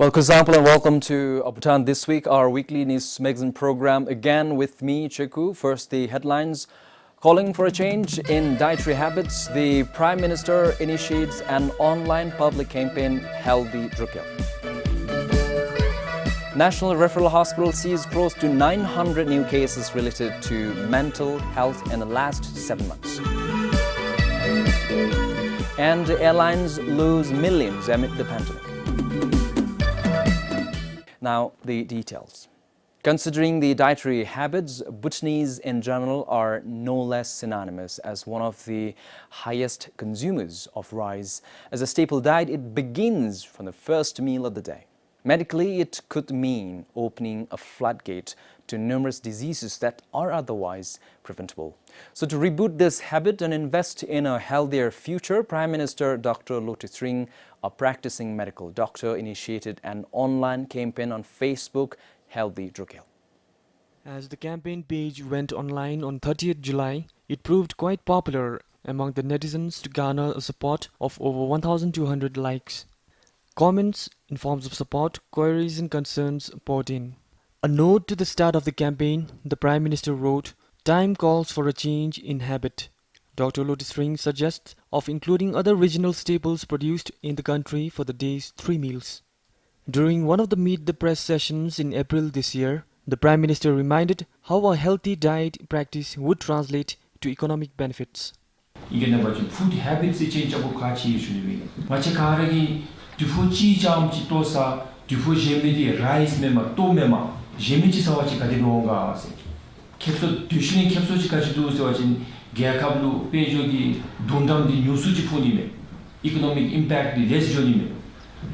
Well, Kusampal, and welcome to Bhutan This Week, our weekly news magazine program. Again with me, Cheku. First, the headlines. Calling for a change in dietary habits, the Prime Minister initiates an online public campaign, Healthy Drukgyal. National Referral Hospital sees close to 900 new cases related to mental health in the last 7 months. And airlines lose millions amid the pandemic. Now, the details. Considering the dietary habits, Bhutanese in general are no less synonymous as one of the highest consumers of rice. As a staple diet, it begins from the first meal of the day. Medically, it could mean opening a floodgate to numerous diseases that are otherwise preventable. So to reboot this habit and invest in a healthier future, Prime Minister Dr. Lotisring, a practicing medical doctor, initiated an online campaign on Facebook, Healthy Drukgyal. As the campaign page went online on 30th July, it proved quite popular among the netizens to garner a support of over 1,200 likes. Comments in forms of support, queries and concerns poured in. A note to the start of the campaign, the Prime Minister wrote, "Time calls for a change in habit." Dr. Lotisring suggests of including other regional staples produced in the country for the day's 3 meals. During one of the Meet the Press sessions in April this year, the Prime Minister reminded how a healthy diet practice would translate to economic benefits. 이게 내가 좀 food habits change하고 같이 주는 마치 가르기 두포 지자음지 또사 두포 제미디 라이스 메마 또 메마 제미지 사와지 가디로가 캡소 두시는 캡소지까지 두서진 계약합루 빼저기 돈담디 뉴스지 폰이메 이코노믹 임팩트 레스존이메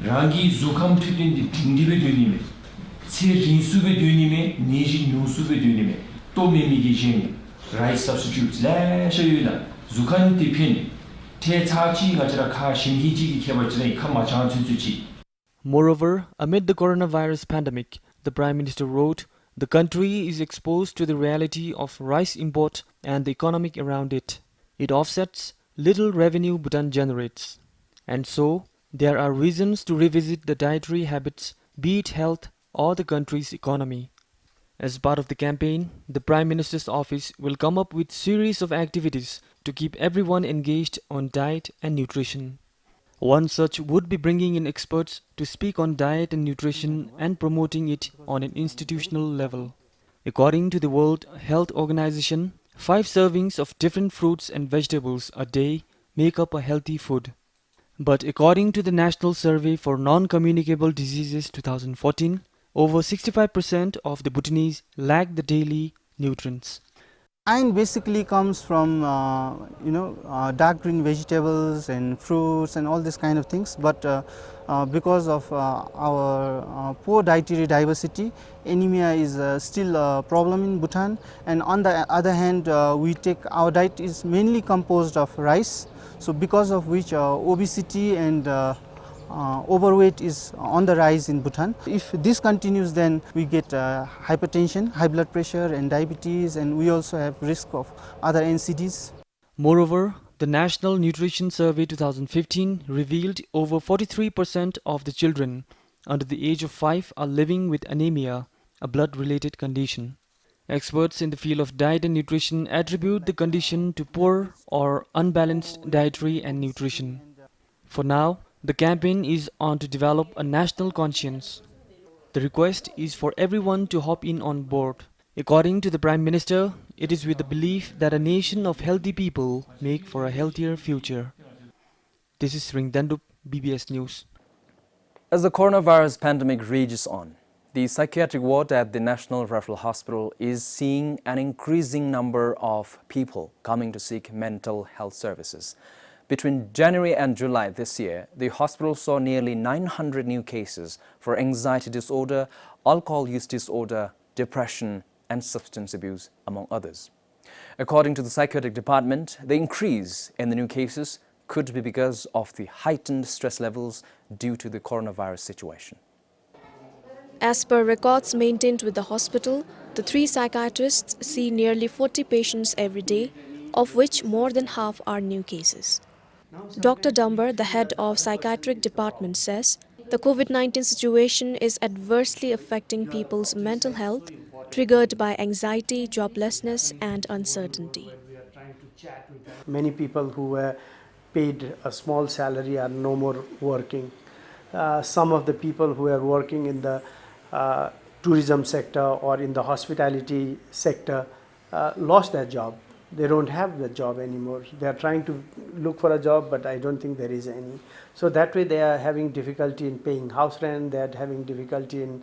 랑기 주캄 튀딘디 딩디베 되니메 세 린수베 되니메 니지 뉴스베 되니메 또 메미기 제니 라이스 서브스티튜트 레셔유다 주칸 디핀 Moreover, amid the coronavirus pandemic, the Prime Minister wrote, the country is exposed to the reality of rice import and the economic around it. It offsets little revenue Bhutan generates. And so, there are reasons to revisit the dietary habits, be it health or the country's economy. As part of the campaign, the Prime Minister's office will come up with series of activities to keep everyone engaged on diet and nutrition. One such would be bringing in experts to speak on diet and nutrition and promoting it on an institutional level. According to the World Health Organization, 5 servings of different fruits and vegetables a day make up a healthy food. But according to the National Survey for Non-Communicable Diseases 2014, over 65% of the Bhutanese lack the daily nutrients. Iron basically comes from dark green vegetables and fruits and all these kind of things, but because of our poor dietary diversity, anemia is still a problem in Bhutan. And on the other hand, our diet is mainly composed of rice, so because of which obesity and overweight is on the rise in Bhutan. If this continues, then we get hypertension, high blood pressure and diabetes, and we also have risk of other NCDs. Moreover, the National Nutrition Survey 2015 revealed over 43% of the children under the age of 5 are living with anemia, a blood-related condition. Experts in the field of diet and nutrition attribute the condition to poor or unbalanced dietary and nutrition. For now, the campaign is on to develop a national conscience. The request is for everyone to hop in on board. According to the Prime Minister, it is with the belief that a nation of healthy people make for a healthier future. This is Ringdandup, BBS News. As the coronavirus pandemic rages on, the psychiatric ward at the National Referral Hospital is seeing an increasing number of people coming to seek mental health services. Between January and July this year, the hospital saw nearly 900 new cases for anxiety disorder, alcohol use disorder, depression, and substance abuse, among others. According to the psychiatric department, the increase in the new cases could be because of the heightened stress levels due to the coronavirus situation. As per records maintained with the hospital, the 3 psychiatrists see nearly 40 patients every day, of which more than half are new cases. Dr. Dumber, the head of psychiatric department, says The COVID-19 situation is adversely affecting people's mental health, triggered by anxiety, joblessness, and uncertainty. Many people who were paid a small salary are no more working. Some of the people who are working in the tourism sector or in the hospitality sector lost their job. They don't have the job anymore. They are trying to look for a job, but I don't think there is any. So that way they are having difficulty in paying house rent, they are having difficulty in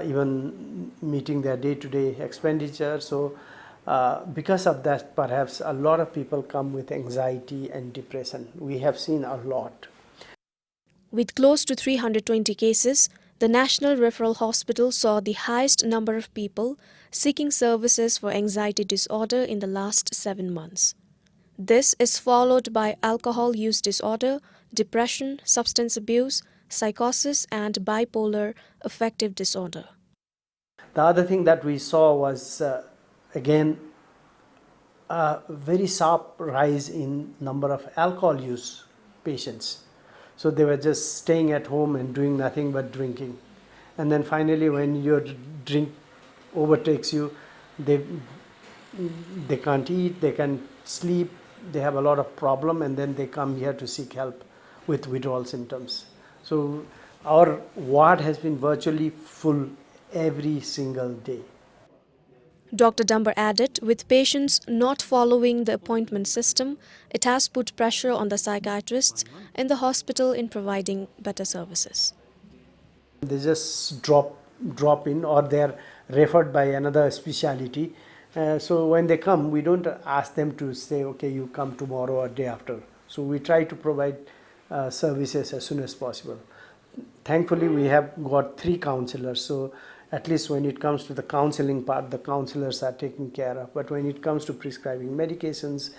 even meeting their day-to-day expenditure. So because of that, perhaps a lot of people come with anxiety and depression. We have seen a lot. With close to 320 cases, the National Referral Hospital saw the highest number of people seeking services for anxiety disorder in the last 7 months. This is followed by alcohol use disorder, depression, substance abuse, psychosis, and bipolar affective disorder. The other thing that we saw was, again, a very sharp rise in number of alcohol use patients. So they were just staying at home and doing nothing but drinking. And then finally, when your drink overtakes you, they can't eat, they can't sleep, they have a lot of problem, and then they come here to seek help with withdrawal symptoms. So our ward has been virtually full every single day. Dr. Dumber added, with patients not following the appointment system, it has put pressure on the psychiatrists in the hospital in providing better services. They just drop in, or they are referred by another specialty. So when they come, we don't ask them to say, okay, you come tomorrow or day after. So we try to provide services as soon as possible. Thankfully, we have got 3 counselors. So at least when it comes to the counseling part, the counselors are taken care of. But when it comes to prescribing medications,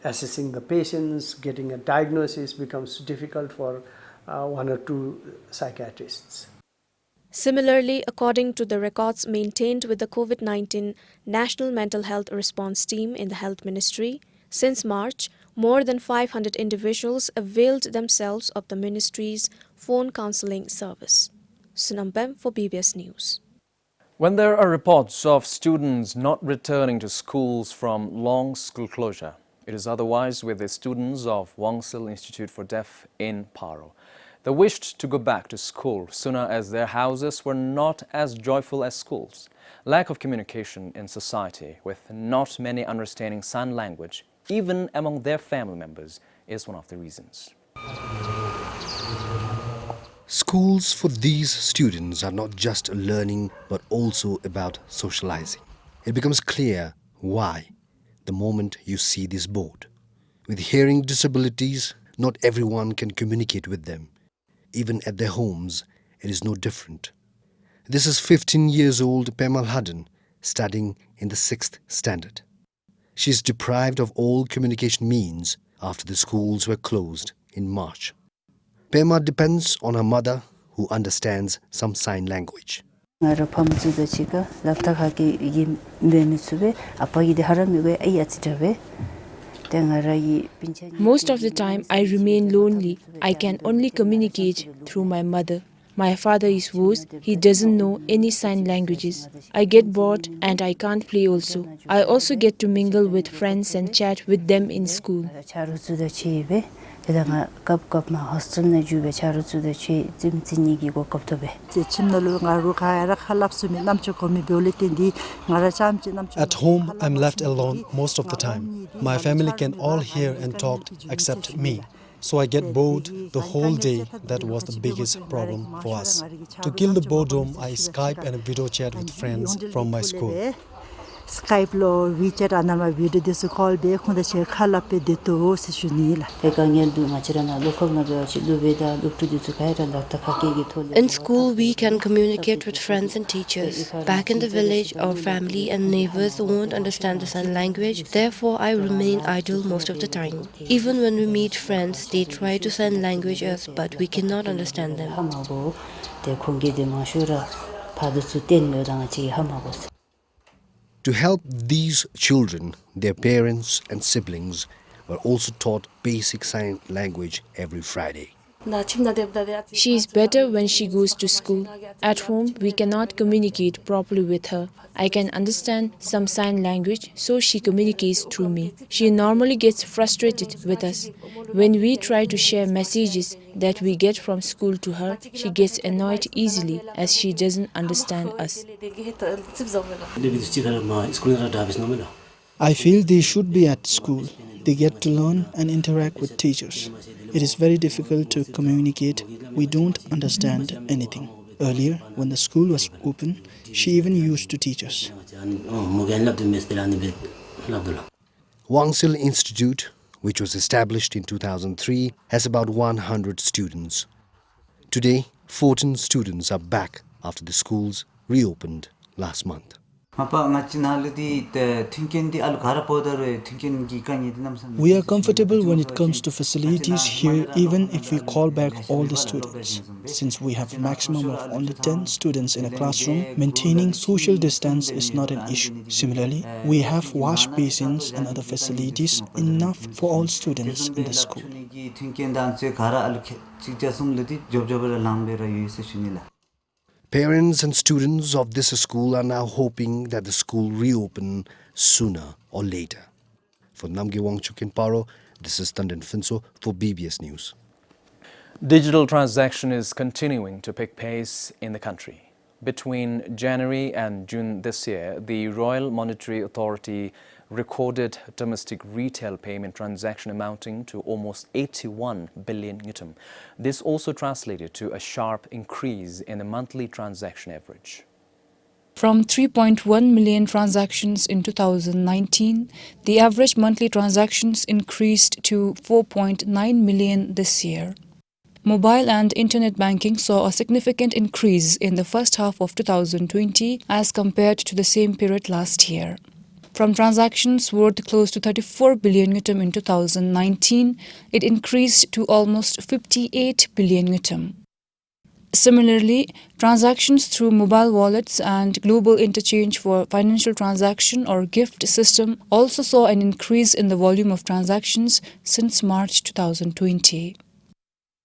assessing the patients, getting a diagnosis becomes difficult for 1 or 2 psychiatrists. Similarly, according to the records maintained with the COVID-19 National Mental Health Response Team in the Health Ministry, since March, more than 500 individuals availed themselves of the ministry's phone counseling service. Sunampem for BBS News. When there are reports of students not returning to schools from long school closure, it is otherwise with the students of Wangsil Institute for Deaf in Paro. They wished to go back to school sooner as their houses were not as joyful as schools. Lack of communication in society with not many understanding sign language, even among their family members, is one of the reasons. Schools for these students are not just learning but also about socializing. It becomes clear why the moment you see this board. With hearing disabilities, not everyone can communicate with them. Even at their homes, it is no different. This is 15 years old Pemal Hadan, studying in the 6th standard. She is deprived of all communication means after the schools were closed in March. Pema depends on her mother, who understands some sign language. Most of the time I remain lonely. I can only communicate through my mother. My father is worse, he doesn't know any sign languages. I get bored and I can't play also. I also get to mingle with friends and chat with them in school. At home, I'm left alone most of the time. My family can all hear and talk except me. So I get bored the whole day. That was the biggest problem for us. To kill the boredom, I Skype and video chat with friends from my school. Skype lo WeChat anama video desu call be khunda che khala pe de to se shunila In school we can communicate with friends and teachers. Back in the village our family and neighbors won't understand the sign language, therefore I remain idle most of the time. Even when we meet friends they try to sign language us but we cannot understand them. To help these children, their parents and siblings were also taught basic sign language every Friday. She is better when she goes to school. At home, we cannot communicate properly with her. I can understand some sign language, so she communicates through me. She normally gets frustrated with us. When we try to share messages that we get from school to her, she gets annoyed easily as she doesn't understand us. I feel they should be at school. They get to learn and interact with teachers. It is very difficult to communicate. We don't understand anything. Earlier, when the school was open, she even used to teach us. Wangsil Institute, which was established in 2003, has about 100 students. Today, 14 students are back after the schools reopened last month. We are comfortable when it comes to facilities here, even if we call back all the students. Since we have a maximum of only 10 students in a classroom, maintaining social distance is not an issue. Similarly, we have wash basins and other facilities enough for all students in the school. Parents and students of this school are now hoping that the school reopen sooner or later. For Namge Wangchuk in Paro, this is Tanden Finso for BBS News. Digital transaction is continuing to pick pace in the country. Between January and June this year, the Royal Monetary Authority recorded domestic retail payment transaction amounting to almost 81 billion yutam. This also translated to a sharp increase in the monthly transaction average. From 3.1 million transactions in 2019, the average monthly transactions increased to 4.9 million this year. Mobile and internet banking saw a significant increase in the first half of 2020 as compared to the same period last year. From transactions worth close to 34 billion yutam in 2019, it increased to almost 58 billion yutam. Similarly, transactions through mobile wallets and global interchange for financial transaction or gift system also saw an increase in the volume of transactions since March 2020.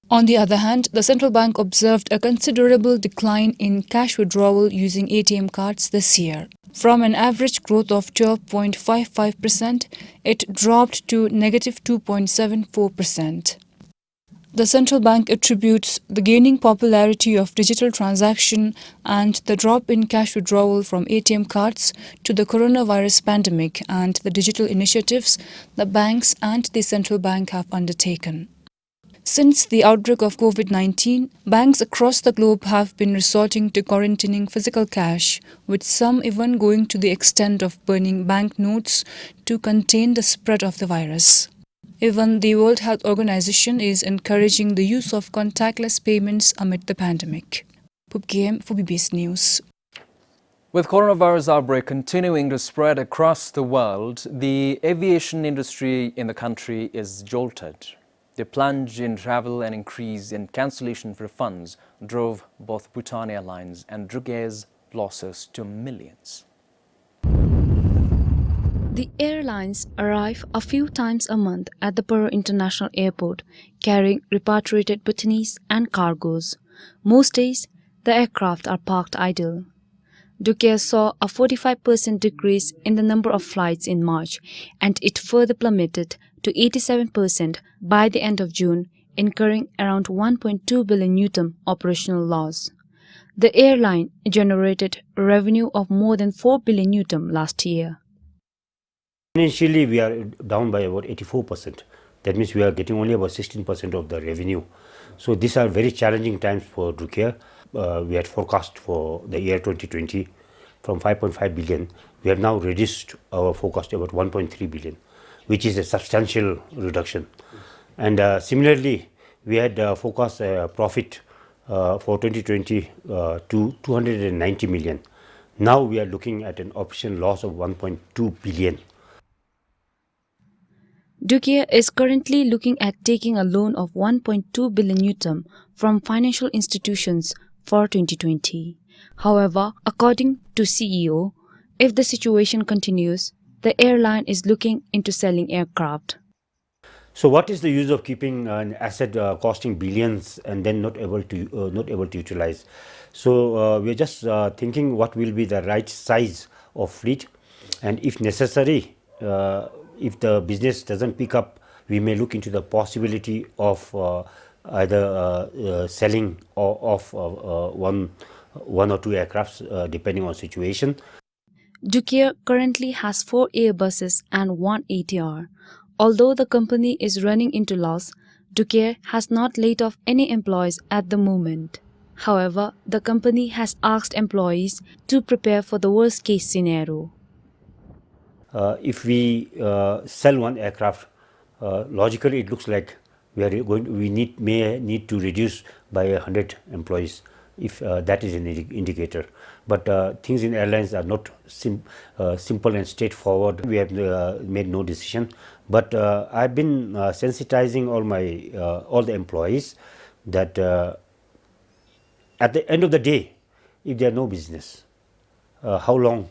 On the other hand, the central bank observed a considerable decline in cash withdrawal using ATM cards this year. From an average growth of 12.55%, it dropped to negative 2.74%. The central bank attributes the gaining popularity of digital transaction and the drop in cash withdrawal from ATM cards to the coronavirus pandemic and the digital initiatives the banks and the central bank have undertaken. Since the outbreak of COVID-19, banks across the globe have been resorting to quarantining physical cash, with some even going to the extent of burning banknotes to contain the spread of the virus. Even the World Health Organization is encouraging the use of contactless payments amid the pandemic. Pupkm for BBS News. With coronavirus outbreak continuing to spread across the world, the aviation industry in the country is jolted. The plunge in travel and increase in cancellation refunds drove both Bhutan Airlines and Druk Air's losses to millions. The airlines arrive a few times a month at the Paro International Airport, carrying repatriated Bhutanese and cargoes. Most days, the aircraft are parked idle. Druk Air saw a 45% decrease in the number of flights in March, and it further plummeted to 87% by the end of June, incurring around 1.2 billion yutam operational loss. The airline generated revenue of more than 4 billion yutam last year. Initially, we are down by about 84%. That means we are getting only about 16% of the revenue. So these are very challenging times for Druk Air. We had forecast for the year 2020 from 5.5 billion. We have now reduced our forecast to about 1.3 billion, which is a substantial reduction. And similarly, we had forecast a profit for 2020 to 290 million. Now we are looking at an operational loss of 1.2 billion. Druk Air is currently looking at taking a loan of 1.2 billion yutam from financial institutions for 2020. However, according to CEO, if the situation continues, the airline is looking into selling aircraft. So what is the use of keeping an asset costing billions and then not able to utilize? So we're just thinking what will be the right size of fleet, and if necessary, if the business doesn't pick up, we may look into the possibility of either selling off one or two aircrafts depending on situation. Dukier currently has 4 Airbuses and 1 ATR. Although the company is running into loss, Dukier has not laid off any employees at the moment. However, the company has asked employees to prepare for the worst case scenario. If we sell one aircraft, logically it looks like we may need to reduce by 100 employees, if that is an indicator. But things in airlines are not simple and straightforward. We have made no decision, but I've been sensitizing all the employees that at the end of the day, if there are no business, how long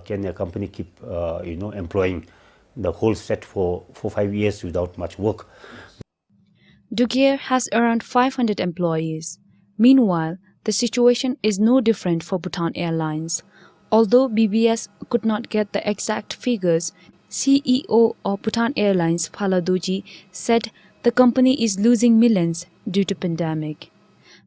can a company keep employing the whole set for 5 years without much work? Dukier has around 500 employees. Meanwhile, the situation is no different for Bhutan Airlines. Although BBS could not get the exact figures, CEO of Bhutan Airlines Phaladoji said the company is losing millions due to pandemic.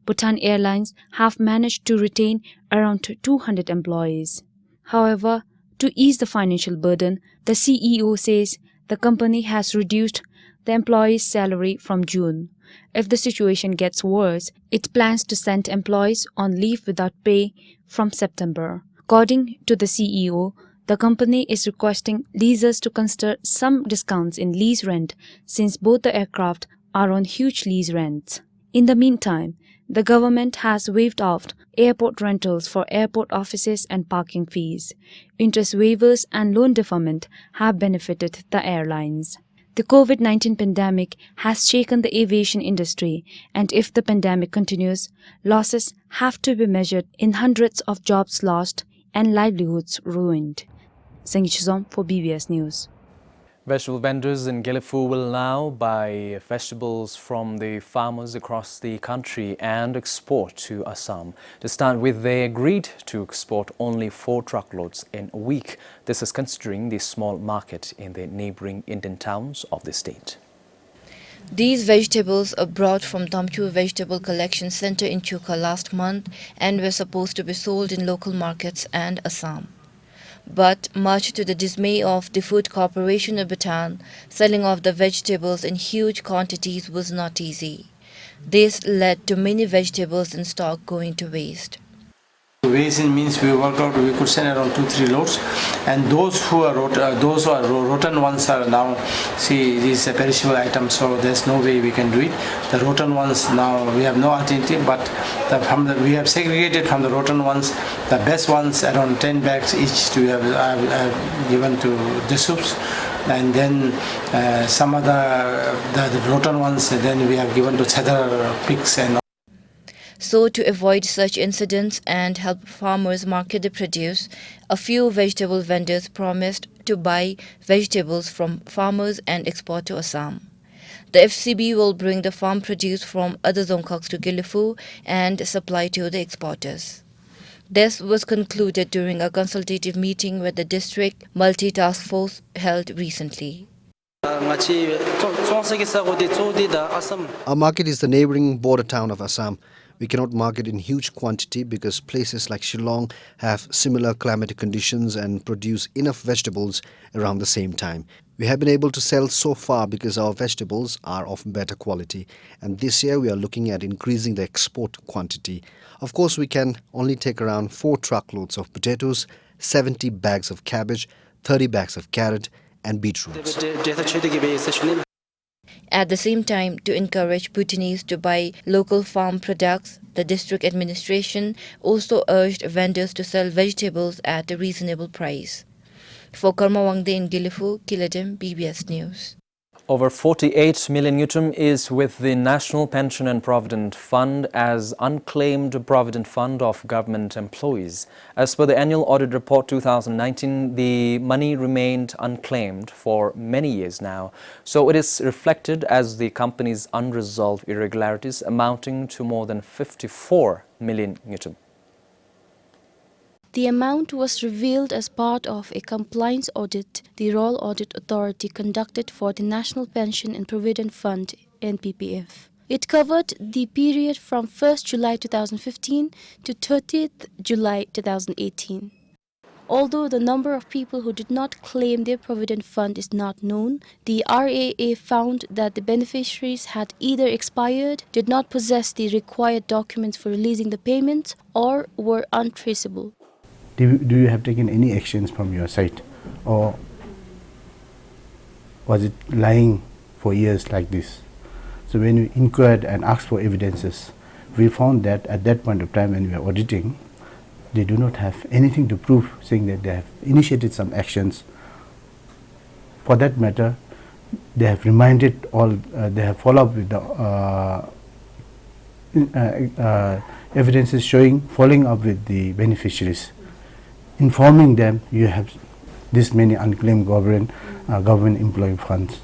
Bhutan Airlines have managed to retain around 200 employees. However, to ease the financial burden, the CEO says the company has reduced the employees' salary from June. If the situation gets worse, it plans to send employees on leave without pay from September. According to the CEO, the company is requesting leasers to consider some discounts in lease rent since both the aircraft are on huge lease rents. In the meantime, the government has waived off airport rentals for airport offices and parking fees. Interest waivers and loan deferment have benefited the airlines. The COVID-19 pandemic has shaken the aviation industry, and if the pandemic continues, losses have to be measured in hundreds of jobs lost and livelihoods ruined. Sangi Chizom for BBS News. Vegetable vendors in Gilifu will now buy vegetables from the farmers across the country and export to Assam. To start with, they agreed to export only 4 truckloads in a week. This is considering the small market in the neighboring Indian towns of the state. These vegetables are brought from Damchu Vegetable Collection Center in Chuka last month and were supposed to be sold in local markets and Assam. But much to the dismay of the Food Corporation of Bhutan, selling off the vegetables in huge quantities was not easy. This led to many vegetables in stock going to waste. Waste means we worked out we could send around 2-3 loads, and those who are rotten ones are now, see, these are perishable items, so there's no way we can do it. The rotten ones now we have no alternative, but we have segregated from the rotten ones the best ones, around 10 bags each we have given to the soups, and then some other the rotten ones then we have given to cheddar pigs and. So to avoid such incidents and help farmers market the produce, a few vegetable vendors promised to buy vegetables from farmers and export to Assam. The FCB will bring the farm produce from other Dzongkhoks to Gilifu and supply to the exporters. This was concluded during a consultative meeting with the district multi-task force held recently. Our market is the neighboring border town of Assam. We cannot market in huge quantity because places like Shillong have similar climatic conditions and produce enough vegetables around the same time. We have been able to sell so far because our vegetables are of better quality, and this year we are looking at increasing the export quantity. Of course, we can only take around 4 truckloads of potatoes, 70 bags of cabbage, 30 bags of carrot and beetroots. At the same time, to encourage Bhutanese to buy local farm products, the district administration also urged vendors to sell vegetables at a reasonable price. For Karma Wangde in Gilifu, Kiladem, BBS News. Over 48 million yutum is with the National Pension and Provident Fund as unclaimed provident fund of government employees. As per the annual audit report 2019, the money remained unclaimed for many years now. So it is reflected as the company's unresolved irregularities amounting to more than 54 million yutum. The amount was revealed as part of a compliance audit the Royal Audit Authority conducted for the National Pension and Provident Fund (NPPF). It covered the period from 1st July 2015 to 30th July 2018. Although the number of people who did not claim their provident fund is not known, the RAA found that the beneficiaries had either expired, did not possess the required documents for releasing the payments, or were untraceable. Do you have taken any actions from your side, or was it lying for years like this? So when we inquired and asked for evidences, we found that at that point of time when we were auditing, they do not have anything to prove saying that they have initiated some actions. For that matter, they have reminded all, they have followed up with the evidences showing following up with the beneficiaries, informing them you have this many unclaimed government employee funds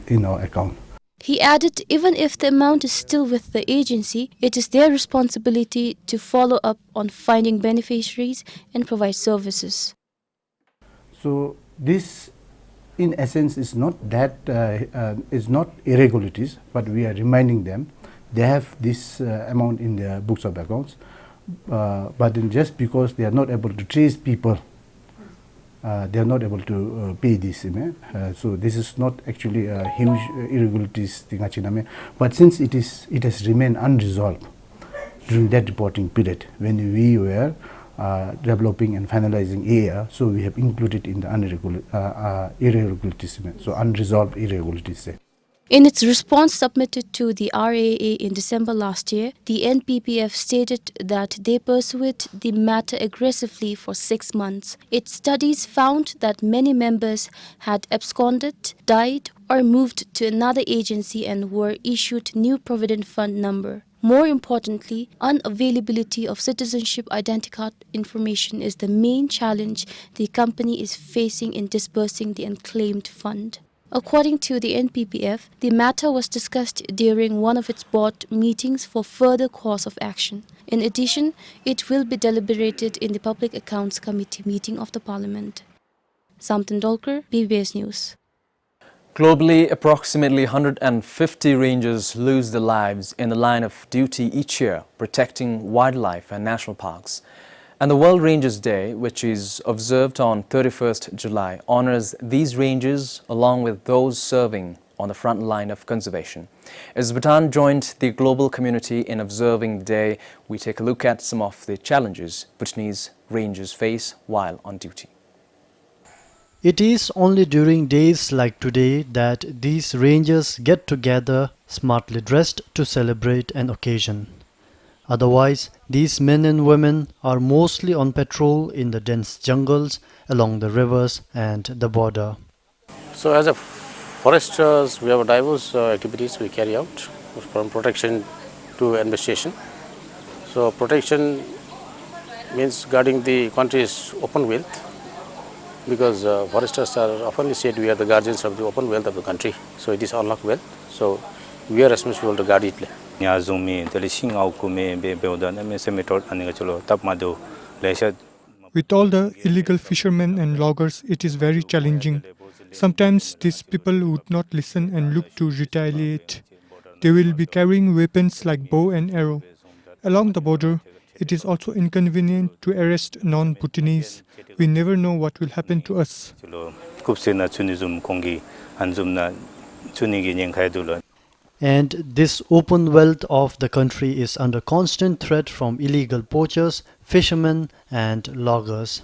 in our account. He added, even if the amount is still with the agency, it is their responsibility to follow up on finding beneficiaries and provide services. So this, in essence, is not that is not irregularities, but we are reminding them they have this amount in their books of accounts, but then just because they are not able to trace people, they are not able to pay this. So this is not actually a huge irregularities thing, but since it has remained unresolved during that reporting period when we were developing and finalizing AR, so we have included in the irregularities, so unresolved irregularities. In its response submitted to the RAA in December last year, the NPPF stated that they pursued the matter aggressively for 6 months. Its studies found that many members had absconded, died, or moved to another agency and were issued new Provident Fund number. More importantly, unavailability of citizenship identity card information is the main challenge the company is facing in disbursing the unclaimed fund. According to the NPPF, the matter was discussed during one of its board meetings for further course of action. In addition, it will be deliberated in the Public Accounts Committee meeting of the Parliament. Samtan Dolkar, PBS News. Globally, approximately 150 rangers lose their lives in the line of duty each year, protecting wildlife and national parks. And the World Rangers Day, which is observed on 31st July, honors these rangers along with those serving on the front line of conservation. As Bhutan joined the global community in observing the day, we take a look at some of the challenges Bhutanese rangers face while on duty. It is only during days like today that these rangers get together smartly dressed to celebrate an occasion. Otherwise, these men and women are mostly on patrol in the dense jungles, along the rivers and the border. So as a foresters, we have diverse activities we carry out, from protection to investigation. So protection means guarding the country's open wealth, because foresters are often said we are the guardians of the open wealth of the country. So it is unlocked wealth. So we are responsible to guard it. With all the illegal fishermen and loggers, it is very challenging. Sometimes these people would not listen and look to retaliate. They will be carrying weapons like bow and arrow. Along the border, it is also inconvenient to arrest non-Bhutanese. We never know what will happen to us. And this open wealth of the country is under constant threat from illegal poachers, fishermen and loggers.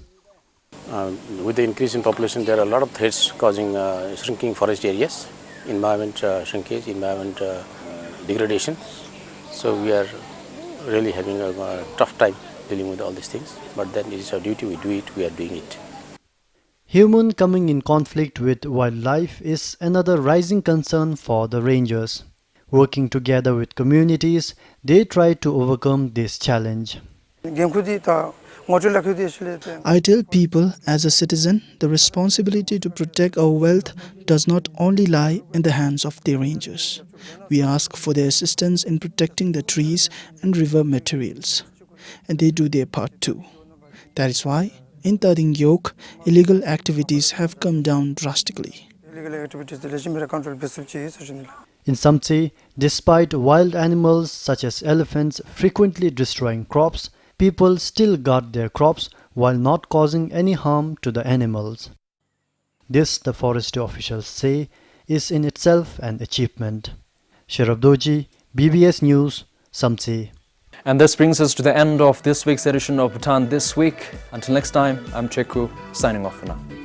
With the increase in population, there are a lot of threats causing shrinking forest areas, environment shrinkage, environment degradation. So we are really having a tough time dealing with all these things. But then it is our duty, we do it, we are doing it. Human coming in conflict with wildlife is another rising concern for the rangers. Working together with communities, they try to overcome this challenge. I tell people, as a citizen, the responsibility to protect our wealth does not only lie in the hands of the rangers. We ask for their assistance in protecting the trees and river materials, and they do their part too. That is why, in Tading Yok, illegal activities have come down drastically. In Samtse, despite wild animals such as elephants frequently destroying crops, people still guard their crops while not causing any harm to the animals. This, the forestry officials say, is in itself an achievement. Sherabdoji, BBS News, Samtse. And this brings us to the end of this week's edition of Bhutan This Week. Until next time, I'm Cheku, signing off for now.